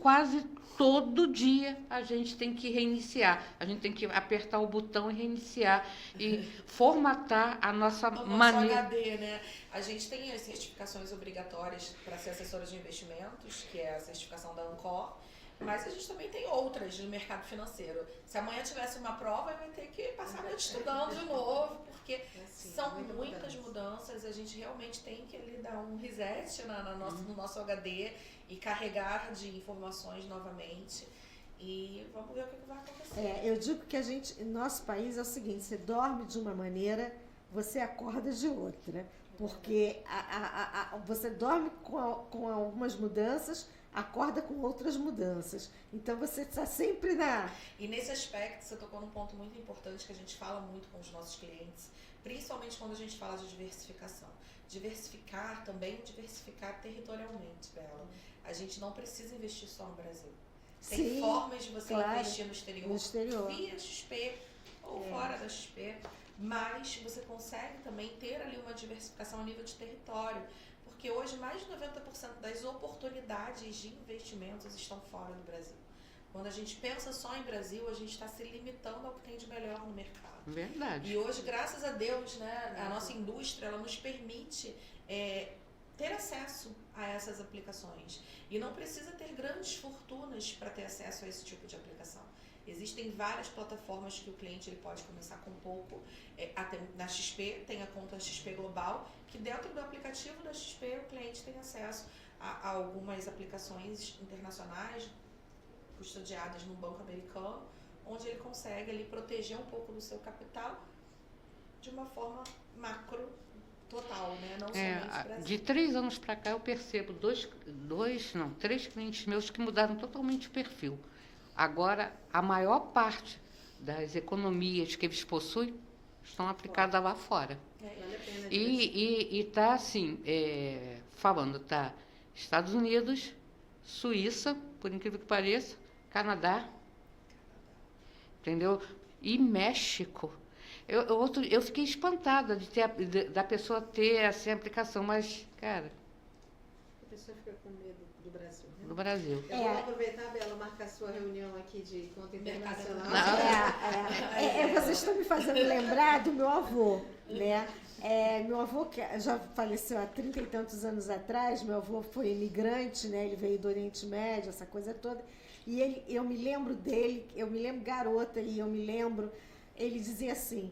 quase todo dia a gente tem que reiniciar. A gente tem que apertar o botão e reiniciar. E formatar a nossa maneira. HD, né? A gente tem as certificações obrigatórias para ser assessora de investimentos, que é a certificação da Ancor, mas a gente também tem outras no mercado financeiro. Se amanhã tivesse uma prova, eu ia ter que passar a noite estudando de novo, porque são muitas mudanças. A gente realmente tem que ali dar um reset no nosso HD e carregar de informações novamente. E vamos ver o que vai acontecer. Eu digo que nosso país é o seguinte, você dorme de uma maneira, você acorda de outra. Porque você dorme com algumas mudanças, acorda com outras mudanças. Então, você está sempre E nesse aspecto, você tocou num ponto muito importante que a gente fala muito com os nossos clientes, principalmente quando a gente fala de diversificação. Diversificar territorialmente, Bela. A gente não precisa investir só no Brasil. Tem formas de você investir no exterior, via XP ou fora da XP. Mas você consegue também ter ali uma diversificação a nível de território, porque hoje mais de 90% das oportunidades de investimentos estão fora do Brasil. Quando a gente pensa só em Brasil, a gente está se limitando ao que tem de melhor no mercado. Verdade. E hoje, graças a Deus, né, a nossa indústria ela nos permite ter acesso a essas aplicações. E não precisa ter grandes fortunas para ter acesso a esse tipo de aplicação. Existem várias plataformas que o cliente ele pode começar com pouco. Na XP tem a conta XP Global, que dentro do aplicativo da XP o cliente tem acesso a algumas aplicações internacionais custodiadas no banco americano onde ele consegue ali proteger um pouco do seu capital de uma forma macro total, né? Não somente Brasil. De 3 anos para cá eu percebo três clientes meus que mudaram totalmente o perfil. Agora, a maior parte das economias que eles possuem estão aplicadas lá fora. Vale a pena. E está assim, falando, tá Estados Unidos, Suíça, por incrível que pareça, Canadá, entendeu? E México. Eu fiquei espantada da pessoa ter essa aplicação, mas, cara... A pessoa fica com medo do Brasil, né? Do Brasil. Eu vou aproveitar, Bela, marcar sua reunião aqui de conta internacional. Vocês estão me fazendo lembrar do meu avô, né? Meu avô, que já faleceu há 30 e tantos anos atrás, meu avô foi imigrante, né? Ele veio do Oriente Médio, essa coisa toda. E eu me lembro dele, eu me lembro garota, e eu me lembro, ele dizia assim,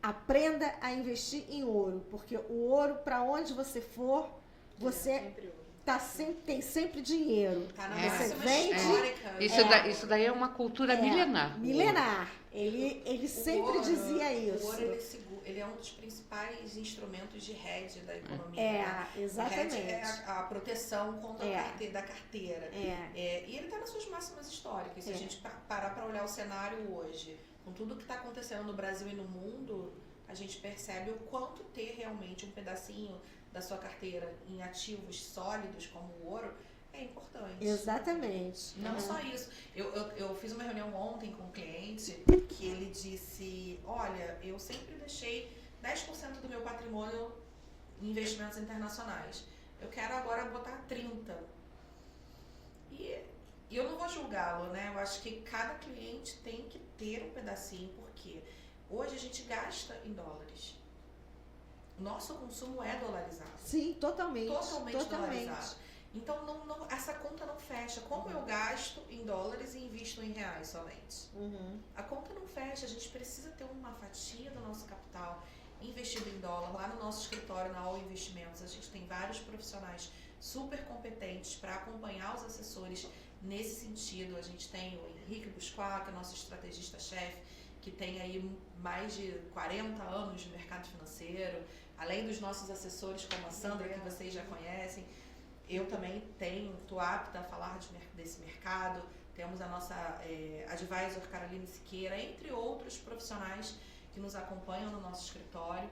aprenda a investir em ouro, porque o ouro, para onde você for, você tem sempre dinheiro. Tá na você máxima vende. histórica. Isso daí é uma cultura milenar. Milenar. Ele sempre dizia isso. O ouro, ele é um dos principais instrumentos de hedge da economia. Exatamente. O hedge é a proteção contra da carteira. E ele está nas suas máximas históricas. Se a gente parar para olhar o cenário hoje, com tudo que está acontecendo no Brasil e no mundo, a gente percebe o quanto ter realmente um pedacinho da sua carteira em ativos sólidos como o ouro é importante. Exatamente. Não só isso. Eu fiz uma reunião ontem com um cliente que ele disse, olha, eu sempre deixei 10% do meu patrimônio em investimentos internacionais. Eu quero agora botar 30%. E eu não vou julgá-lo, né? Eu acho que cada cliente tem que ter um pedacinho, porque hoje a gente gasta em dólares. Nosso consumo é dolarizado. Sim, totalmente. Dolarizado. Então, essa conta não fecha. Como eu gasto em dólares e invisto em reais somente? A conta não fecha. A gente precisa ter uma fatia do nosso capital investido em dólar. Lá no nosso escritório, na All Investimentos, a gente tem vários profissionais super competentes para acompanhar os assessores nesse sentido. A gente tem o Henrique Busquá, que é nosso estrategista-chefe, que tem aí mais de 40 anos de mercado financeiro. Além dos nossos assessores, como a Sandra, que vocês já conhecem, eu também estou apta a falar desse mercado. Temos a nossa advisor Caroline Siqueira, entre outros profissionais que nos acompanham no nosso escritório,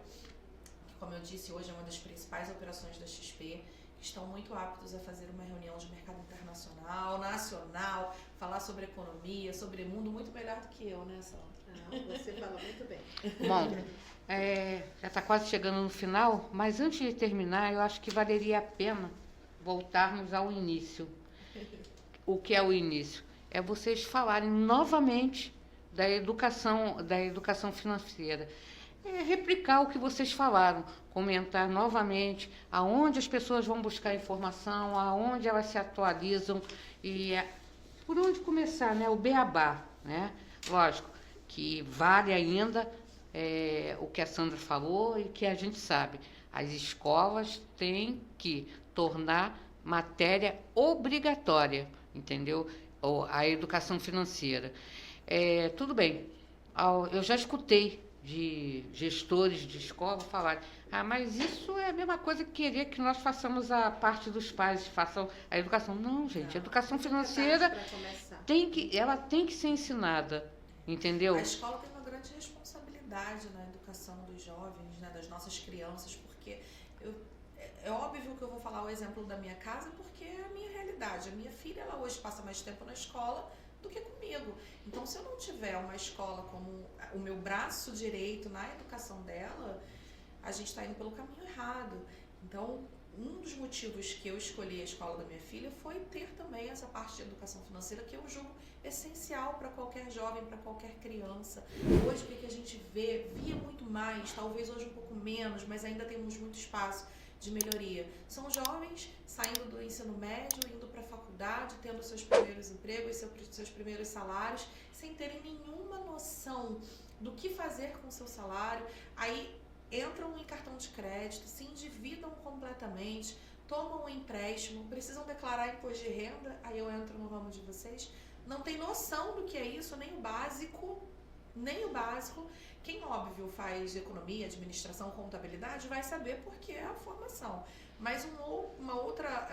que, como eu disse, hoje é uma das principais operações da XP, que estão muito aptos a fazer uma reunião de mercado internacional, nacional, falar sobre economia, sobre mundo, muito melhor do que eu, né, Sandra? Você fala muito bem. Bom, já está quase chegando no final, mas antes de terminar, eu acho que valeria a pena voltarmos ao início. O que é o início? É vocês falarem novamente da educação financeira. Replicar o que vocês falaram, comentar novamente aonde as pessoas vão buscar informação, aonde elas se atualizam e por onde começar, né? O beabá, né? Lógico que vale ainda o que a Sandra falou e que a gente sabe. As escolas têm que tornar matéria obrigatória, entendeu? A educação financeira. Tudo bem, eu já escutei de gestores de escola falarem, mas isso é a mesma coisa que querer que nós façamos a parte dos pais, façam a educação. Não, gente, a educação financeira tem que ser ensinada, entendeu? A escola tem uma grande responsabilidade na educação dos jovens, né, das nossas crianças, porque é óbvio que eu vou falar o exemplo da minha casa, porque é a minha realidade. A minha filha, ela hoje passa mais tempo na escola do que comigo. Então, se eu não tiver uma escola como o meu braço direito na educação dela, a gente está indo pelo caminho errado. Então, um dos motivos que eu escolhi a escola da minha filha foi ter também essa parte de educação financeira que eu julgo essencial para qualquer jovem, para qualquer criança. Hoje, o que a gente via muito mais, talvez hoje um pouco menos, mas ainda temos muito espaço de melhoria. São jovens saindo do ensino médio, indo para a faculdade, tendo seus primeiros empregos, seus primeiros salários, sem terem nenhuma noção do que fazer com o seu salário. Aí entram em cartão de crédito, se endividam completamente, tomam um empréstimo, precisam declarar imposto de renda, aí eu entro no ramo de vocês, não tem noção do que é isso, nem o básico. Quem, óbvio, faz economia, administração, contabilidade, vai saber porque é a formação. Mas uma outra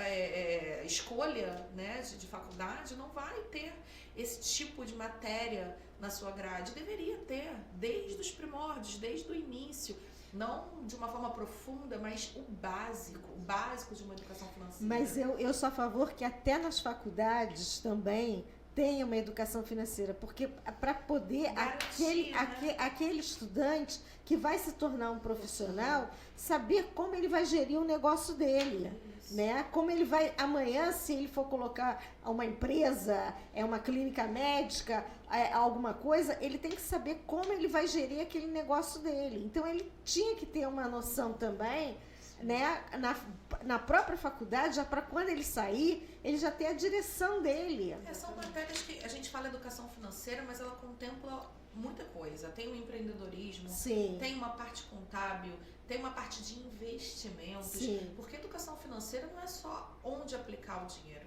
escolha, né, de faculdade não vai ter esse tipo de matéria na sua grade. Deveria ter, desde os primórdios, desde o início. Não de uma forma profunda, mas o básico de uma educação financeira. Mas eu sou a favor que até nas faculdades também tenha uma educação financeira, porque para poder Garantir, aquele estudante que vai se tornar um profissional saber como ele vai gerir o negócio dele. Né? Como ele vai amanhã, se ele for colocar uma empresa, uma clínica médica, alguma coisa, ele tem que saber como ele vai gerir aquele negócio dele. Então ele tinha que ter uma noção também, né, na própria faculdade, já para quando ele sair, ele já ter a direção dele. São matérias que a gente fala educação financeira, mas ela contempla muita coisa. Tem o empreendedorismo, Sim. Tem uma parte contábil, tem uma parte de investimentos. Sim. Porque educação financeira não é só onde aplicar o dinheiro,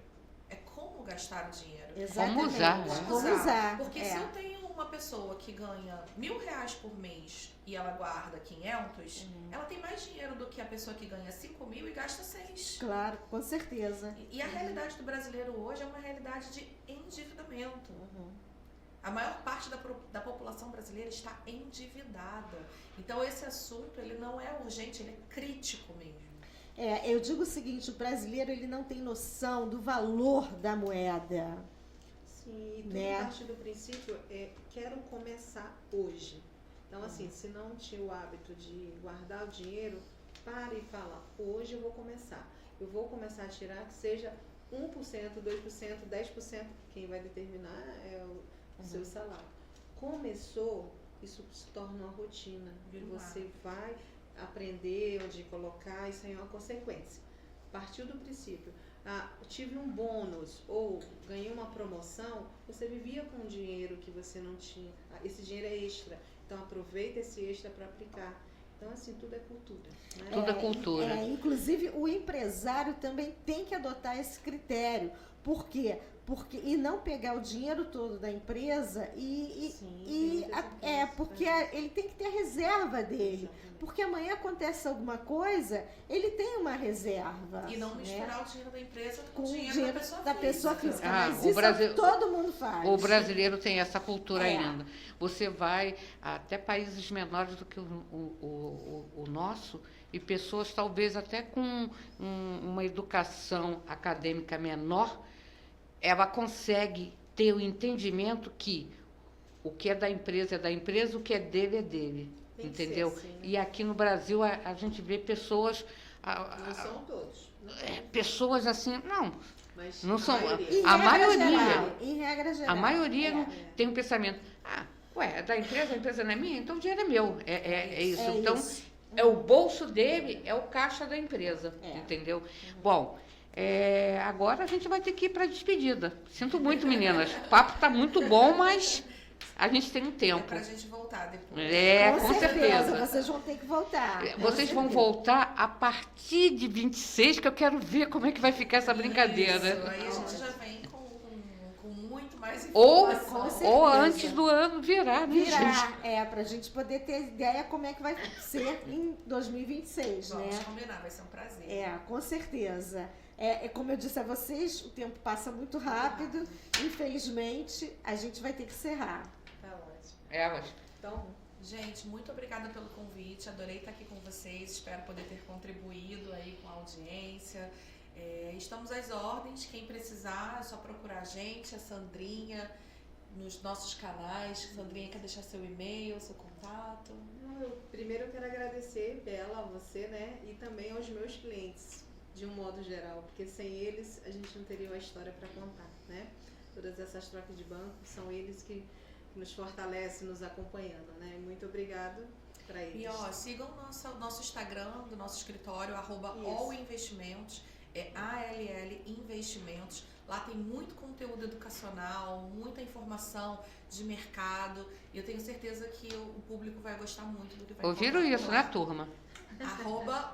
é como gastar o dinheiro. Exatamente. Como usar, né? Como usar. Porque se eu tenho uma pessoa que ganha R$1.000 por mês e ela guarda 500, ela tem mais dinheiro do que a pessoa que ganha 5.000 e gasta 6. Claro, com certeza. E a realidade do brasileiro hoje é uma realidade de endividamento. A maior parte da população brasileira está endividada. Então esse assunto ele não é urgente, ele é crítico mesmo. Eu digo o seguinte, o brasileiro ele não tem noção do valor da moeda. Sim, e tudo Né? parte do princípio quero começar hoje. Então, assim, se não tinha o hábito de guardar o dinheiro, pare e fala, hoje eu vou começar. Eu vou começar a tirar que seja 1%, 2%, 10%, quem vai determinar é o seu salário. Começou, isso se torna uma rotina. Você vai aprender onde colocar, isso aí é uma consequência. Partiu do princípio, tive um bônus ou ganhei uma promoção, você vivia com um dinheiro que você não tinha. Esse dinheiro é extra, então aproveita esse extra para aplicar. Então, assim, tudo é cultura. Né? Tudo é cultura. Inclusive, o empresário também tem que adotar esse critério. Por quê? E não pegar o dinheiro todo da empresa porque ele tem que ter a reserva dele. Exatamente. Porque amanhã acontece alguma coisa, ele tem uma reserva. E não misturar o dinheiro da empresa com o dinheiro dinheiro da pessoa física. Mas o isso todo mundo faz. O brasileiro tem essa cultura ainda. Você vai até países menores do que o nosso e pessoas talvez até com uma educação acadêmica menor, ela consegue ter o entendimento que o que é da empresa, o que é dele. Tem que Entendeu? ser assim, né? E aqui no Brasil a gente vê pessoas... Não são todos. pessoas assim, Mas não são. a maioria. A maioria. Em regra geral. A maioria tem um pensamento, é da empresa, a empresa não é minha, então o dinheiro é meu. É isso. Então, é o bolso dele, é o caixa da empresa. Entendeu? Bom, agora a gente vai ter que ir para a despedida. Sinto muito, meninas. O papo está muito bom, mas a gente tem um tempo. É pra gente voltar depois. Com certeza. certeza. Vocês vão ter que voltar. Vocês vão voltar a partir de 26, que eu quero ver como é que vai ficar essa brincadeira. Isso, aí a gente já vem com muito mais Ou informação. Ou antes do ano virar, né, gente? Pra gente poder ter ideia como é que vai ser em 2026, Vamos né? combinar, vai ser um prazer. Com certeza. Como eu disse a vocês, o tempo passa muito rápido. Infelizmente, a gente vai ter que encerrar. Tá ótimo. Elas. Então, Gente, muito obrigada pelo convite. Adorei estar aqui com vocês. Espero poder ter contribuído aí com a audiência. Estamos às ordens. Quem precisar, é só procurar a gente, a Sandrinha, nos nossos canais. Sandrinha, quer deixar seu e-mail, seu contato? primeiro eu quero agradecer, Bela, a você, né? E também aos meus clientes, de um modo geral, porque sem eles a gente não teria uma história para contar, né? Todas essas trocas de banco são eles que nos fortalecem, nos acompanhando, né? Muito obrigado para eles. E sigam o nosso Instagram do nosso escritório, @allinvestimentos, ALL Investimentos. Lá tem muito conteúdo educacional, muita informação de mercado. E eu tenho certeza que o público vai gostar muito do que vai Ouviram encontrar isso, lá. né, turma?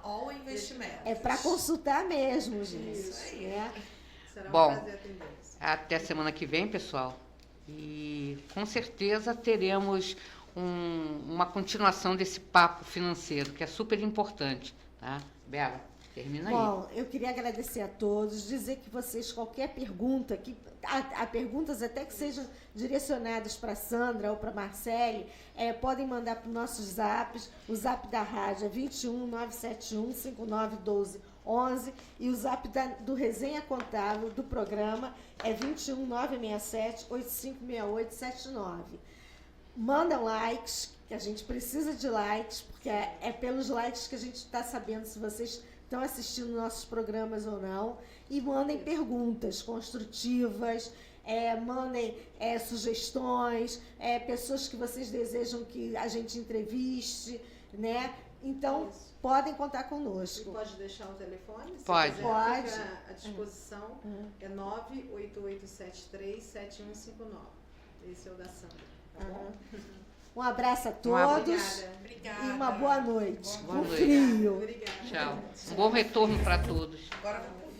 @allinvestimentos. É para consultar mesmo, gente. Isso aí. Né? Será um Bom. prazer atendê-los. Até semana que vem, pessoal. E com certeza teremos uma continuação desse papo financeiro, que é super importante, tá? Bela, termina aí. Bom, eu queria agradecer a todos, dizer que vocês, qualquer pergunta, há perguntas até que sejam direcionadas para a Sandra ou para a Marcele, podem mandar para os nossos zaps. O zap da rádio é 21 971 5912 11 e o zap do Resenha Contábil do programa é 21 967 856879. Mandam likes, que a gente precisa de likes, porque é pelos likes que a gente está sabendo se vocês estão assistindo nossos programas ou não. E mandem perguntas construtivas, mandem sugestões, pessoas que vocês desejam que a gente entreviste, né? Então, podem contar conosco. E pode deixar o telefone? Se Pode. quiser, Pode. fica à disposição. É 988737159. Esse é o da Sandra. Tá bom? Um abraço a todos Obrigada. e uma boa noite. Boa Com noite. frio. Obrigada. Tchau. Um bom retorno para todos. Agora vamos